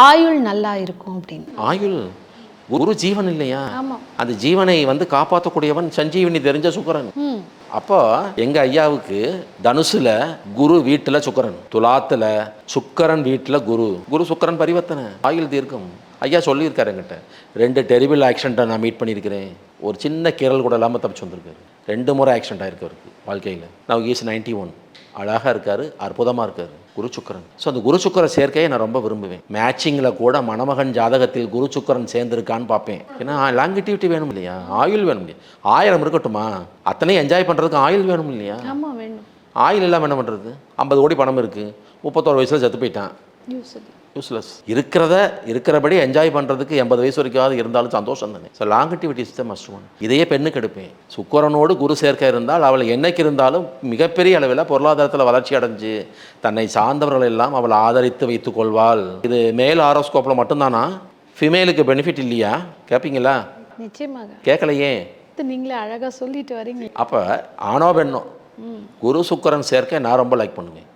ஆயுள் நல்லா இருக்கும் அப்படின்னு. ஆயுள் குரு ஜீவன் இல்லையா? ஆமா. அந்த ஜீவனை காப்பாற்றக்கூடியவன் சஞ்சீவனி தெரிஞ்ச சுக்கிரன். அப்போ எங்க ஐயாவுக்கு தனுசுல குரு வீட்டுல சுக்கிரன், துலாத்துல சுக்கிரன் வீட்டுல குரு, குரு சுக்கிரன் பரிவர்த்தனை, ஆயுள் தீர்க்கம். ஐயா சொல்லியிருக்காரு என்கிட்ட, 2 டெரிபிள் ஆக்சிடென்ட்டை நான் மீட் பண்ணியிருக்கிறேன். ஒரு சின்ன கீரல் கூட இல்லாமல் தப்பிச்சு வந்திருக்காரு. 2 முறை ஆக்சிடென்ட் ஆயிருக்கு அவருக்கு வாழ்க்கையில். நான் ஈஸ் 91, அழகாக இருக்கார், அற்புதமாக இருக்கார். குரு சுக்கிரன். ஸோ அந்த குரு சுக்கிர சேர்க்கையை நான் ரொம்ப விரும்புவேன். மேட்சிங்கில் கூட மணமகன் ஜாதகத்தில் குரு சுக்கிரன் சேர்ந்துருக்கான்னு பார்ப்பேன். ஏன்னா லாங்கிட்டிவிட்டி வேணும் இல்லையா, ஆயுள் வேணும் இல்லையா. 1000 இருக்கட்டுமா, அத்தனையும் என்ஜாய் பண்ணுறதுக்கு ஆயுள் வேணும் இல்லையா. ஆமாம், வேணும். ஆயுள் இல்லாமல் என்ன பண்ணுறது? 50 கோடி பணம் இருக்குது, 31 வயசில் செத்து போயிட்டான், யூஸ்லெஸ். இருக்கிறபடி என்ஜாய் பண்ணுறதுக்கு 80 வயசு வரைக்கும் இருந்தாலும் சந்தோஷம் தானே. So longevity is the must one. இதையே பெண்ணுக்கு எடுப்பேன். சுக்கிரனோடு குரு சேர்க்கை இருந்தால் அவள் என்னைக்கு இருந்தாலும் மிகப்பெரிய அளவில் பொருளாதாரத்தில் வளர்ச்சி அடைஞ்சு தன்னை சார்ந்தவர்கள் எல்லாம் அவள் ஆதரித்து வைத்துக் கொள்வாள். இது மேல் ஆரோஸ்கோப்பில் மட்டும்தானா, ஃபீமேலுக்கு பெனிஃபிட் இல்லையா கேட்பீங்களா? நிச்சயமாக கேட்கலையே. நீங்களே அழகாக சொல்லிட்டு வரீங்க. அப்போ ஆணோ பெண்ணோ குரு சுக்கிரன் சேர்க்கை நான் ரொம்ப லைக் பண்ணுவேன்.